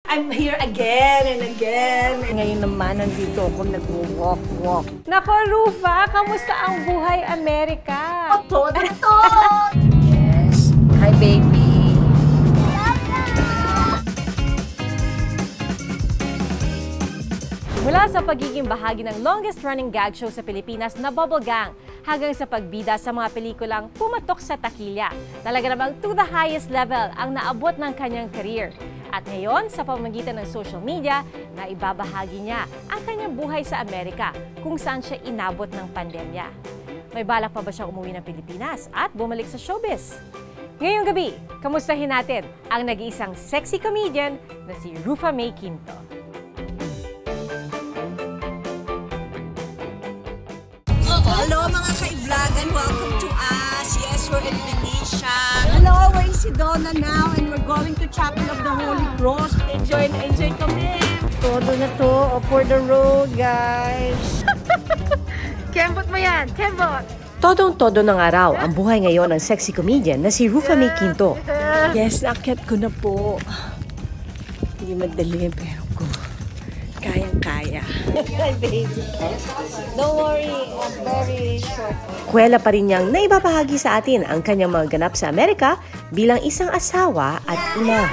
I'm here again and again. Ngayon naman, nandito ako nag-walk. Nako, Rufa, kamusta ang buhay Amerika? Todo to! Yes. Hi, baby. Mula sa pagiging bahagi ng longest-running gag show sa Pilipinas na Bubble Gang, hanggang sa pagbida sa mga pelikulang pumatok sa takilya. Talaga namang to the highest level ang naabot ng kanyang career. At ngayon, sa pamamagitan ng social media, na ibabahagi niya ang kanyang buhay sa Amerika kung saan siya inabot ng pandemya. May balak pa ba siyang umuwi ng Pilipinas at bumalik sa showbiz? Ngayong gabi, kamustahin natin ang nag-iisang sexy comedian na si Rufa May Quinto. Hello mga ka-vlogan, welcome to us. Yes, we're in Venetia. Hello, we're in Sedona now and we're going to Chapel of the Holy Cross. Enjoy kami. Todo na to, for the road, guys. Kembot mo yan, kembot! Todong-todo ng araw ang buhay ngayon ng sexy comedian na si Rufa May Quinto. Yes, nakit ko na po. Hindi madali, pero kayang-kaya. Don't worry, very short. Kuwela pa rin niyang naibabahagi sa atin ang kanyang mga ganap sa Amerika bilang isang asawa at ina.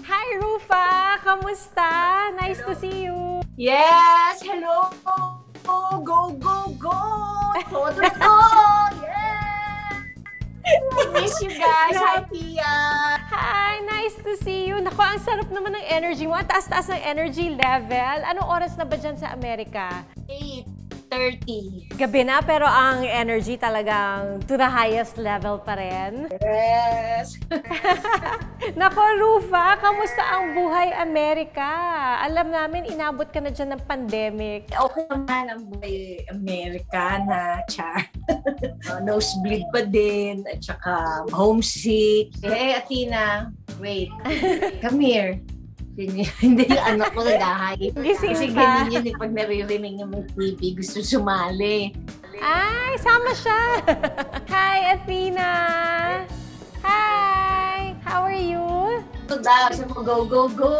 Hi, Rufa! Kamusta? Nice to see you. Yes, hello. Go, go, go. Todo to. Miss you guys. Hi, Tia. Hi, nice to see you. Naku, ang sarap naman ng energy mo. Ang taas-taas ng energy level. Anong oras na ba dyan sa Amerika? 8:30. Gabi na, pero ang energy talagang to the highest level pa rin. Yes. Naku, Rufa, kamusta ang buhay Amerika? Alam namin, inabot ka na dyan ng pandemic. Okay naman ang buhay Amerikana, char. Nosebleed pa din, at saka homesick. Hey, Athena, wait. Come here. Hindi yung anak ko naghahay. Kasi ganyan yun, pag naririnig niya may TV, gusto sumali. Ay, sama siya! Hi, Athena! Hi! How are you? Sabi mo, go, go, go!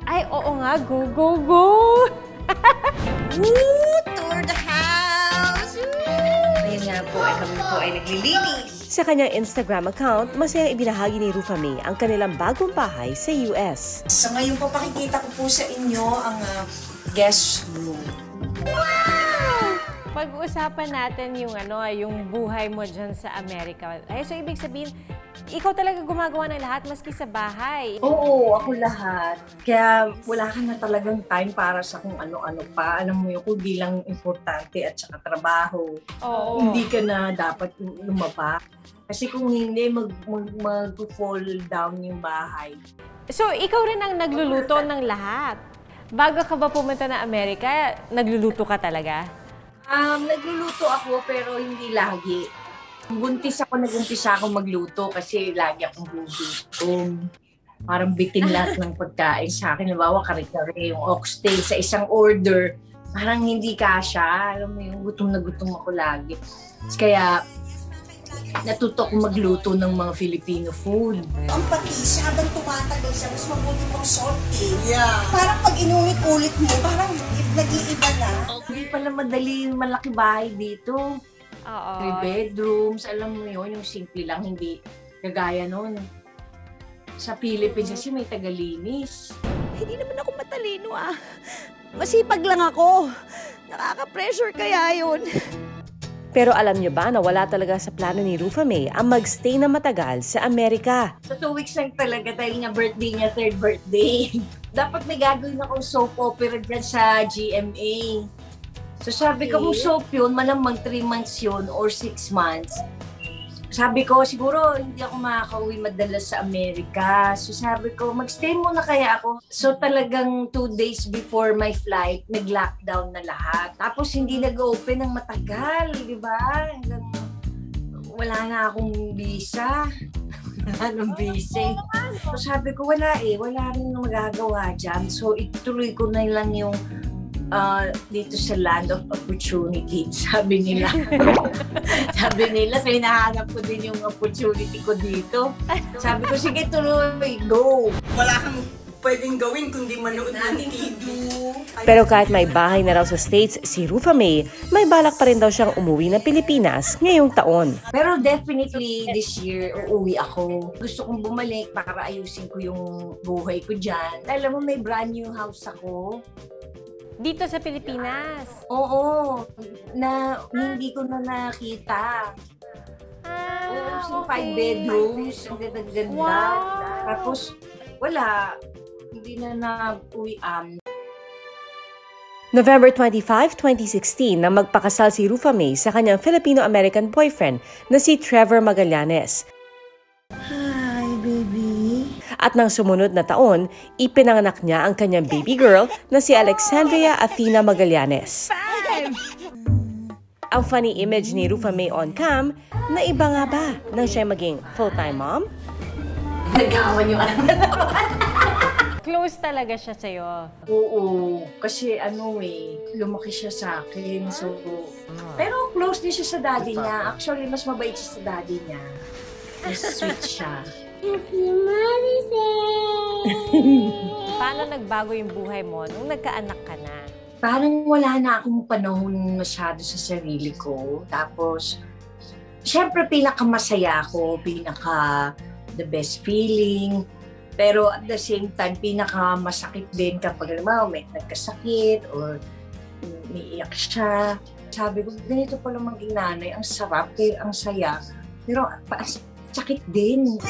Ay, oo nga, go, go, go! Woo! Tour the house! Ayun nga po, kami po ay naglilinis. Sa kanyang Instagram account, masayang ibinahagi ni Rufa May ang kanilang bagong bahay sa US. So ngayon po pakikita ko po sa inyo ang guest room. Wow! Pag-uusapan natin yung buhay mo dyan sa Amerika. Ay, so ibig sabihin, ikaw talaga gumagawa ng lahat maski sa bahay. Oo, ako lahat. Kaya wala ka na talagang time para sa kung ano-ano pa. Alam mo yun, kung bilang importante at saka trabaho. Oo. Hindi ka na dapat lumaba. Kasi kung hindi, mag-fall down yung bahay. So, ikaw rin ang nagluluto ng lahat. Bago ka ba pumunta na Amerika, nagluluto ka talaga? Nagluluto ako pero hindi lagi. Nag-umpisa ako magluto kasi lagi akong gugutom. Parang bitin lahat ng pagkain sa akin. Nabawa kare-kare, yung oxtail sa isang order. Parang hindi kasya. Alam mo yung gutom na gutom ako lagi. Kaya natuto ko magluto ng mga Filipino food. Ang patis, habang tumatagal siya, mas mabuti pang salty. Yeah. Parang pag inulit-ulit mo, parang nag-iiba na. Hindi pala madali yung malaki bahay dito. Oo. 3 bedrooms, alam mo yun, yung simple lang, hindi kagaya nun. Sa Philippines kasi may tagalinis. Hindi naman ako matalino Masipag lang ako. Nakaka-pressure kaya yun. Pero alam niyo ba na wala talaga sa plano ni Rufa May ang magstay na matagal sa Amerika? Sa 2 weeks lang talaga dahil nga birthday niya, 3rd birthday. Dapat may gagawin akong soap opera dyan sa GMA. So sabi ko, kung soap yun, malamang 3 months yun or 6 months. Sabi ko, siguro hindi ako makakauwi madalas sa Amerika. So sabi ko, magstay muna kaya ako. So talagang 2 days before my flight, nag-lockdown na lahat. Tapos hindi nag-open ng matagal, di ba? Hanggang wala na akong visa. Wala nang visa. So sabi ko, wala rin magagawa dyan. So ituloy ko na lang yung dito sa land of opportunity, sabi nila. Sabi nila, so hinahanap ko din yung opportunity ko dito. Sabi ko, sige tuloy, go! Wala kang pwedeng gawin kundi manood ng TV. Pero kahit may bahay na raw sa States si Rufa May, may balak pa rin daw siyang umuwi ng Pilipinas ngayong taon. Pero definitely this year, uuwi ako. Gusto kong bumalik para ayusin ko yung buhay ko dyan. Alam mo, may brand new house ako. Dito sa Pilipinas? Oo, na hindi ko na nakita. Oo, 5 bedrooms, ang ganda-ganda. Wow. Tapos, wala, hindi na na-uwian. November 25, 2016 nang magpakasal si Rufa May sa kanyang Filipino-American boyfriend na si Trevor Magallanes. Hi, baby. At nang sumunod na taon, ipinanganak niya ang kanyang baby girl na si Alexandria Athena Magallanes. Ang funny image ni Rufa May on cam, na iba nga ba nang siya maging full-time mom? Nagawan yung anak na naman. Close talaga siya sa'yo. Oo, kasi lumaki siya sa akin. So, pero close din siya sa daddy niya. Actually, mas mabait siya sa daddy niya. Mas sweet siya. Paano nagbago yung buhay mo nung nagkaanak ka na? Parang wala na akong panahon masyado sa sarili ko. Tapos, syempre pinakamasaya ako, the best feeling. Pero at the same time, pinakamasakit din kapag may nagkasakit or umiiyak siya. Sabi ko, ganito pala maging nanay. Ang sarap, ang saya. Pero sakit din.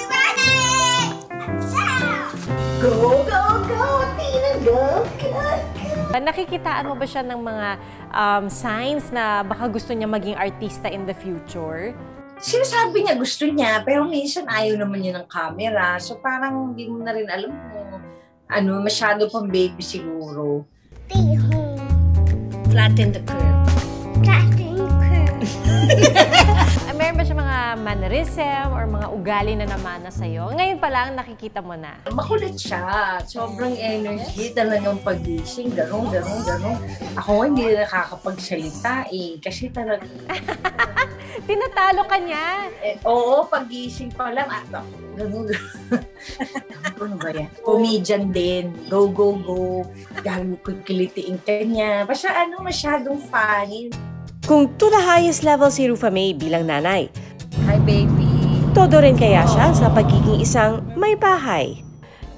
Go, go, go! Tina, go, go! Nakikitaan mo ba siya ng mga signs na baka gusto niya maging artista in the future? Sinasabi niya gusto niya, pero minsan ayaw naman niya ng camera. So parang hindi mo na rin alam kung masyado pang baby siguro. Stay home. Flatten the curve. Flatten curve. Meron ba siya mga mannerism or mga ugali na namana sa'yo? Ngayon pa lang nakikita mo na. Makulit siya. Sobrang energy. Talagang pagising. Ganun. Ako hindi nakakapagsalita kasi talagang... Tinatalo ka niya. Oo, pagising pa lang. Ganun. Ano ba yan? Comedian din. Go, go, go. Dahil kilitiin ka niya. Basta masyadong funny. Kung to the highest level si Rufa May bilang nanay, Hi, baby. todo rin kaya siya sa pagiging isang may bahay.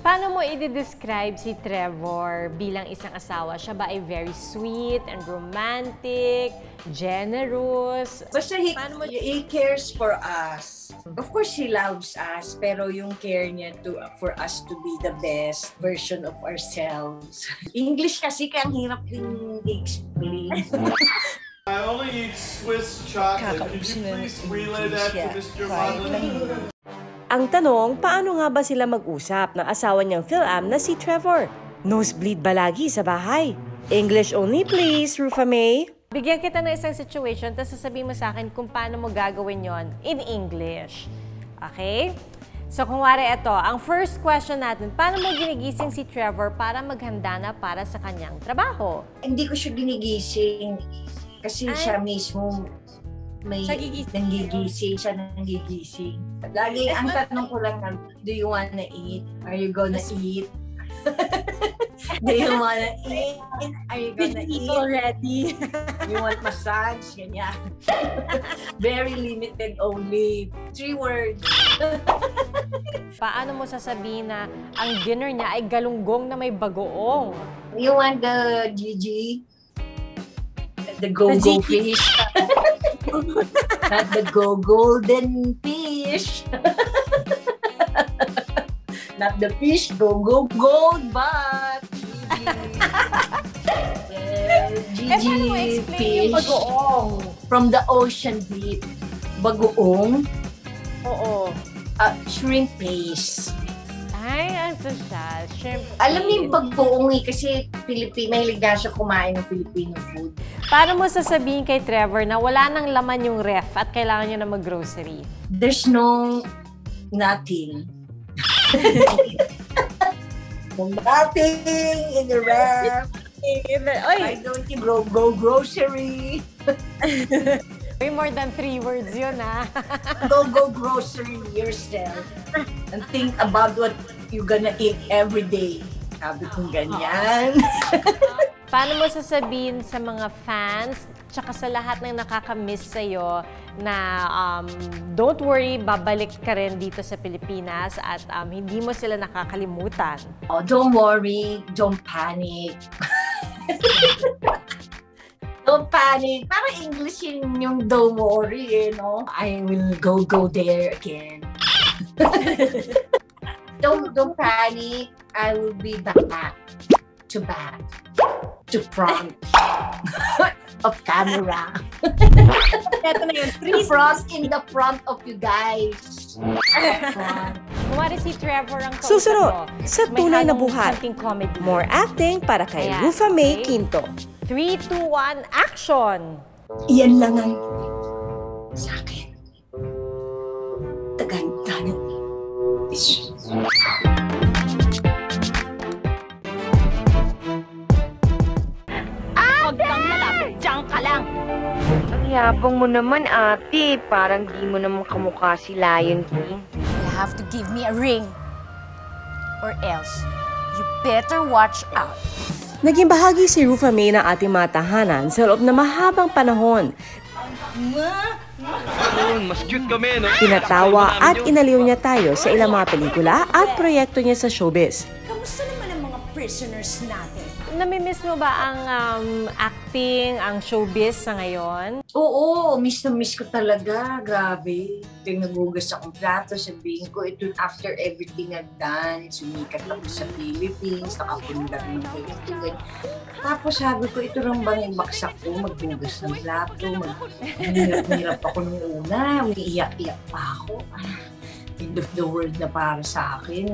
Paano mo i-describe si Trevor bilang isang asawa? Siya ba ay very sweet and romantic, generous? Basta he cares for us. Of course, he loves us. Pero yung care niya for us to be the best version of ourselves. English kasi kaya ang hirap din i-explain. I only eat Swiss chocolate. Could you please relay that to Mr. Modlin? Ang tanong, paano nga ba sila mag-usap ng asawa niyang Phil-Am na si Trevor? Nosebleed ba lagi sa bahay? English only please, Rufa May. Bigyan kita ng isang situation, tapos sasabihin mo sa akin kung paano mo gagawin yon in English. Okay? So kung wari ito, ang first question natin, paano mo ginigising si Trevor para maghanda na para sa kanyang trabaho? Hindi ko siya ginigising kasi siya mismo nanggigising siya. Lagi ang tanong ko lang, do you wanna eat? Are you gonna eat? Do you wanna eat? Are you gonna eat already? You want massage? Ganyan. Very limited only. 3 words. Paano mo sasabihin na ang dinner niya ay galunggong na may bagoong? You want the GG? The go-go fish? Not the golden fish. Not the fish, go gold, but GG fish from the ocean deep. Bagoong? Oo. Shrimp paste. Ay, ang social. Shrimp. Alam niyo yung bagoong kasi mahilig na siya kumain ng Filipino food. Paano mo sasabihin kay Trevor na wala nang laman yung ref at kailangan niya na mag-grocery? There's nothing. Nothing in the ref. Why don't you go grocery? Way more than 3 words yun, ha? Go grocery yourself and think about what you're gonna eat every day. Sabi kong ganyan. Paano mo sasabihin sa mga fans tsaka sa lahat ng nakakamiss sa'yo na don't worry, babalik ka rin dito sa Pilipinas at hindi mo sila nakakalimutan? Oh, don't worry, don't panic. Don't panic. Parang English yung don't worry, no? I will go there again. Don't panic. I will be back to front of camera. Ito na yun. In the front of you guys. Kumari si Trevor ang kausap Susunod, mo. sa May tunay na halong buhay. konting comedy. More acting para kay Ayan, Rufa May okay. Quinto. 3, 2, 1, action! Iyan lang ang sa akin. Tagandanan. Huwag kang malapit, diyan ka lang. Ang yabang mo naman, ate. Parang di mo naman kamukha si Lion King. You have to give me a ring. Or else, you better watch out. Naging bahagi si Rufa May ng ating mga tahanan sa loob na mahabang panahon. Mas cute kami, no? Pinatawa at inaliw niya tayo sa ilang mga pelikula at proyekto niya sa showbiz. Kamusta naman ang mga prisoners natin? Namimiss mo ba ang acting, ang showbiz sa ngayon? Oo, miss na miss ko talaga. Grabe. Ito yung nagugas akong plato. Sabihin ko, ito after everything I've done. Sumikat ako sa Philippines. Nakapundar ng kaibigan. Tapos sabi ko, ito lang bang yung baksak ko? Magbugas ng plato. Hirap ako nung una. Umiiyak-iyak pa ako. End of the world na para sa akin.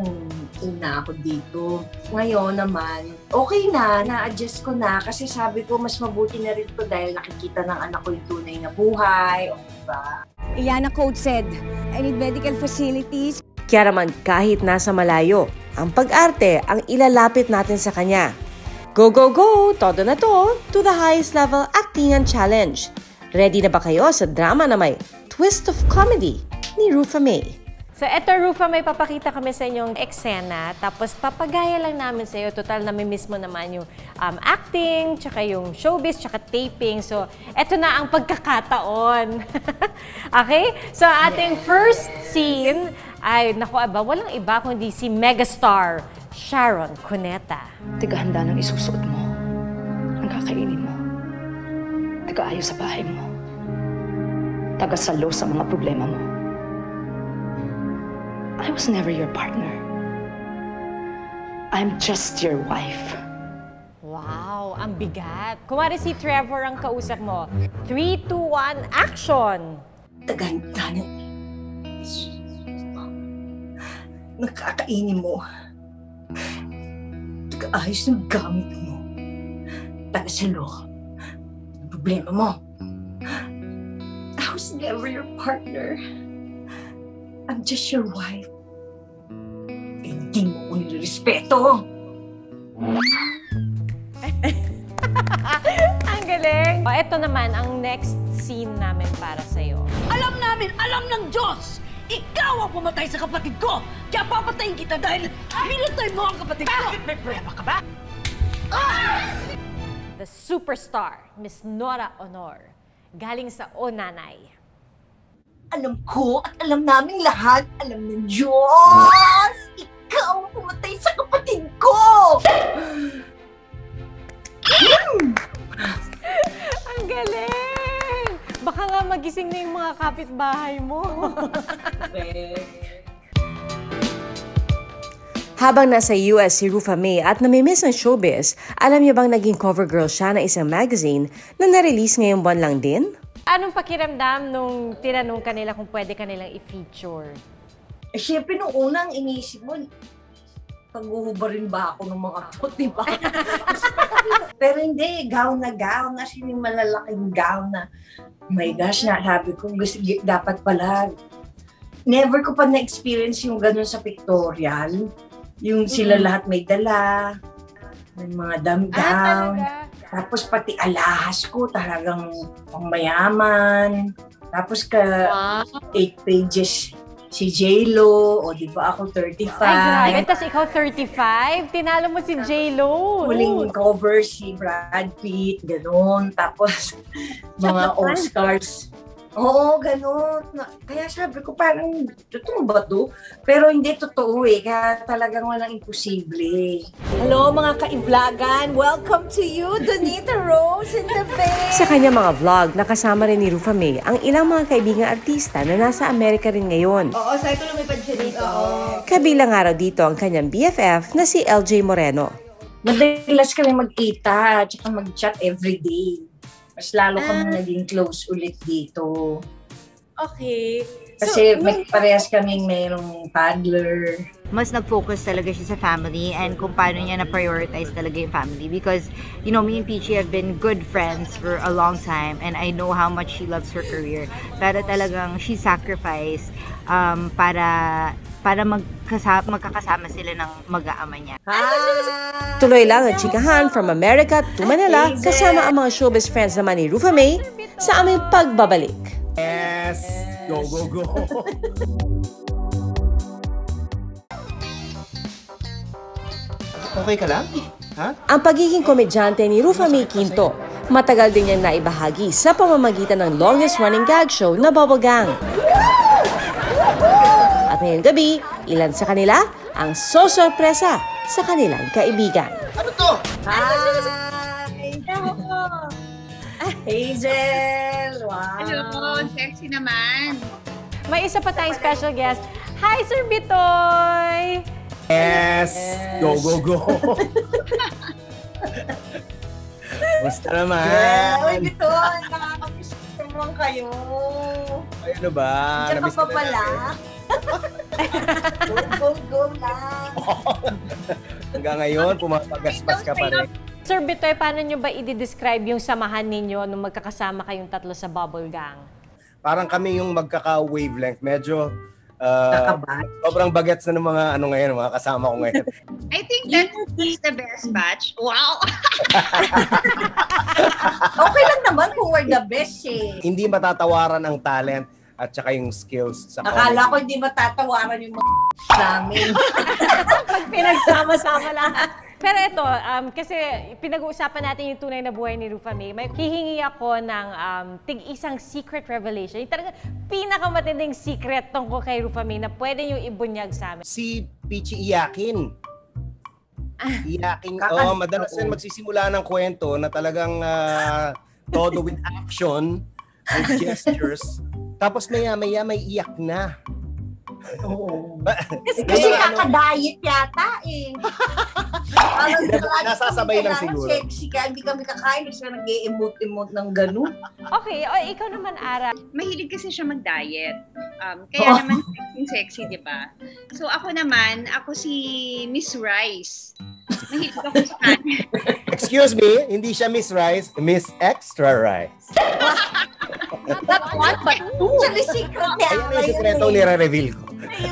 Una ako dito. Ngayon naman, okay na. Na-adjust ko na. Kasi sabi ko, mas mabuti na rin to dahil nakikita ng anak ko yung tunay na buhay. O diba? Iyana Code said, I need medical facilities. Kaya naman kahit nasa malayo, ang pag-arte ang ilalapit natin sa kanya. Go, go, go! Todo na to the highest level actingan challenge. Ready na ba kayo sa drama na may twist of comedy ni Rufa May? So, eto, Rufa, may papakita kami sa inyong eksena. Tapos, papagaya lang namin sa iyo. Total, namimiss mo naman yung acting, tsaka yung showbiz, tsaka taping. So, eto na ang pagkakataon. Okay? So, ating first scene ay, naku, walang iba kundi si megastar Sharon Cuneta. Tiga-handa ng isusuot mo. Ang kakainin mo. Tiga-ayos sa bahay mo. Taga-salo sa mga problema mo. I was never your partner. I'm just your wife. Wow, ang bigat. Kumari si Trevor ang kausap mo. 3, 2, 1, action! Tagandanan. Nakakainin mo. Taga-ayos ng gamit mo. Taga-salo. Ang problema mo. I was never your partner. I'm just your wife. Hindi mo ko nirespeto. Ang galing! O, eto naman ang next scene namin para sa'yo. Alam namin, alam ng Diyos! Ikaw ang pumatay sa kapatid ko! Kaya papatayin kita dahil pinatay mo ang kapatid ko! Bakit may problema ka ba? The superstar, Miss Nora Honor, galing sa O Nanay. Alam ko at alam namin lahat, alam ng Diyos! Ikaw ang pumatay sa kapatid ko! Ang galing! Baka nga magising na yung mga kapitbahay mo. Habang nasa US si Rufa May at namimiss ng showbiz, alam niyo bang naging cover girl siya ng isang magazine na na-release ngayong buwan lang din? Anong pakiramdam nung tinanong kanila kung pwede kanilang i-feature? Eh, syempre, nung unang inisip mo, pag-uhubarin ba ako ng mga tot, di ba? Pero hindi, gown na, as in yung malalaking gown na, oh my gosh, sabi ko, dapat pala, never ko pa na-experience yung ganun sa pictorial. Yung sila lahat may dala, May mga damdam. Tapos pati alahas ko talagang pangmayaman. Tapos 8 pages si J-Lo, o di ba ako 35. Ay, grabe. Tapos ikaw 35? Tinalo mo si J-Lo. Huling cover si Brad Pitt, gano'n. Tapos mga Oscars. Oo, gano'n. Kaya sabi ko parang, totoo ba to? Pero hindi totoo eh. Kaya talagang walang imposible. Hello mga ka-vlogan! Welcome to you, Donita Rose in the Bay! Sa kanya mga vlog, nakasama rin ni Rufa May ang ilang mga kaibigang artista na nasa Amerika rin ngayon. Oo, sabi ko lumipad siya dito. Kabilang araw dito ang kanyang BFF na si LJ Moreno. Madalas kami magkita at mag-chat everyday. Mas lalo kami naging close ulit dito. Okay. Kasi parehas kaming mayroong toddler. Mas nag-focus talaga siya sa family and kung paano niya na-prioritize talaga yung family. Because, you know, me and Peachy have been good friends for a long time and I know how much she loves her career. Pero talagang she sacrificed para magkakasama sila ng mag-aama niya. Tuloy lang ang chikahan from America to Manila kasama ang mga showbiz friends naman ni Rufa May sa aming pagbabalik. Yes! Go, go, go! Okay ka lang? Ha? Ang pagiging komedyante ni Rufa May Quinto, matagal din niyang naibahagi sa pamamagitan ng longest running gag show na Bubble Gang. At ngayong gabi, ilan sa kanila ang sorpresa sa kanilang kaibigan. Ano to? Hi! Hazel! Wow! Hello! Sexy naman! May isa pa tayong special guest. Hi, Sir Bitoy! Yes! Go, go, go! Basta naman! Uy, Bitoy! Nakakamiss naman kayo! Ay, ano ba? Diyan ka pa pala? Go, go, go lang! Hanggang ngayon, pumapagaspas ka pa rin. Sir Bitoy, paano nyo ba i-describe yung samahan ninyo nung magkakasama kayong tatlo sa Bubble Gang? Parang kami yung magkaka-wavelength. Medyo sobrang bagets na ng mga ngayon, mga kasama ko ngayon. I think that's the best batch. Wow! Okay lang naman kung we're the best eh. Hindi matatawaran ang talent at saka yung skills sa Akala ko hindi matatawaran yung mga namin. Pag pinagsama-sama lahat. Pero ito, kasi pinag-uusapan natin yung tunay na buhay ni Rufa May. May hihingi ako ng tig-isang secret revelation. Yung talagang pinakamatinding secret tungkol kay Rufa May na pwede yung ibunyag sa amin. Si Peachy iyakin. Iyakin. Madalas yan magsisimula ng kwento na talagang todo with action, with gestures. Tapos maya-maya may iyak na. Oo. Kasi kaka-diet yata eh. Nasasabay lang siguro. Sexy ka, hindi kami kakain kasi nag-e-emote-emote ng ganun. Okay, ikaw naman, Ara. Mahilig kasi siya mag-diet. Kaya naman sexy, di ba? So ako naman, ako si Miss Rice. Mahilig ako sa kanin. Excuse me, hindi siya Miss Rice, Miss Extra Rice. Not one, but two. Actually, secret niya. Ayun yung sikretong nire-reveal ko.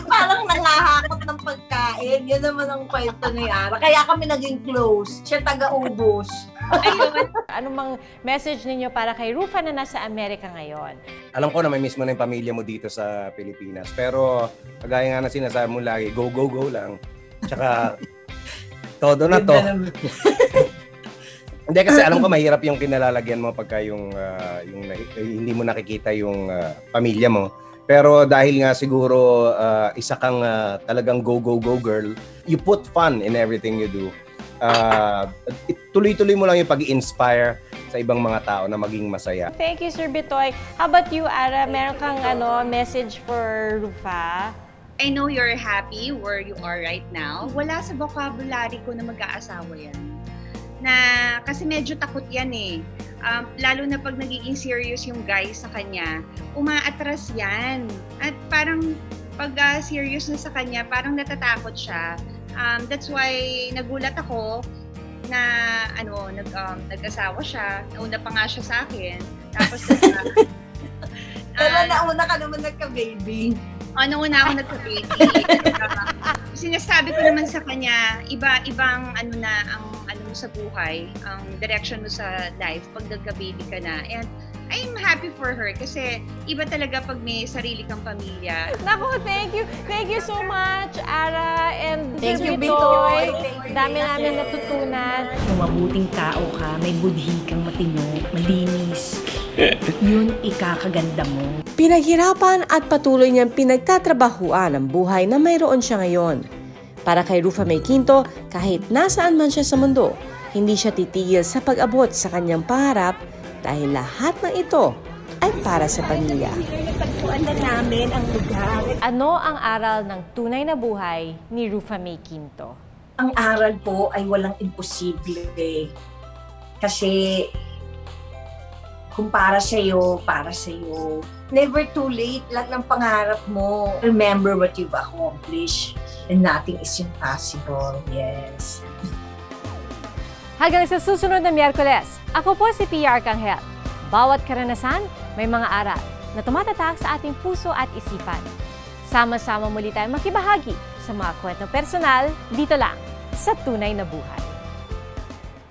Parang nangahakot ng pagkain. Yan naman ang kwento ni Ara. Kaya kami naging close. Siya taga-ubos. Ayun. Ano mang message ninyo para kay Rufa na nasa Amerika ngayon? Alam ko na may mismo na yung pamilya mo dito sa Pilipinas. Pero, kagaya nga na sinasabi mo lagi, go, go, go lang. Tsaka, todo na to. Hindi kasi alam ko mahirap yung kinalalagyan mo pagka yung hindi mo nakikita yung pamilya mo. Pero dahil nga siguro isa kang talagang go, go, go girl, you put fun in everything you do. Tuloy-tuloy mo lang yung pag-inspire sa ibang mga tao na maging masaya. Thank you, Sir Bitoy. How about you, Ara? Meron kang message for Rufa? I know you're happy where you are right now. Wala sa vocabulary ko na mag-aasawa yan. Kasi medyo takot yan eh. Lalo na pag nagiging serious yung guy sa kanya, umaatras yan. At parang pag serious na sa kanya, parang natatakot siya. That's why nagulat ako na nag-asawa siya. Nauna pa nga siya sa akin. Tapos pero nauna ka naman nagka-baby. Nauna ako nagka-baby. Sinasabi ko naman sa kanya, ibang ang mo sa buhay, ang direction mo sa life pag nagka-baby ka na. And I'm happy for her kasi iba talaga pag may sarili kang pamilya. Naku, thank you. Thank you so much, Ara and Thank you, Bitoy. Bitoy. Dami namin natutunan. Kung mabuting tao ka, may budhi kang matino, malinis, yun ikakaganda mo. Pinaghirapan at patuloy niyang pinagtatrabahuan ang buhay na mayroon siya ngayon. Para kay Rufa May Quinto, kahit nasaan man siya sa mundo, hindi siya titigil sa pag-abot sa kanyang pangarap dahil lahat ng ito ay para sa pamilya. Natagpuan na namin ang lugar. Ano ang aral ng tunay na buhay ni Rufa May Quinto? Ang aral po ay walang imposible. Kasi kung para sa'yo, para sa'yo. Never too late. Lahat ng pangarap mo. Remember what you've accomplished and nothing is impossible. Yes. Hanggang sa susunod na Miyerkules, ako po si Pia Arcangel. Bawat karanasan, may mga aral na tumatatak sa ating puso at isipan. Sama-sama muli tayo makibahagi sa mga kwentong personal dito lang sa Tunay na Buhay.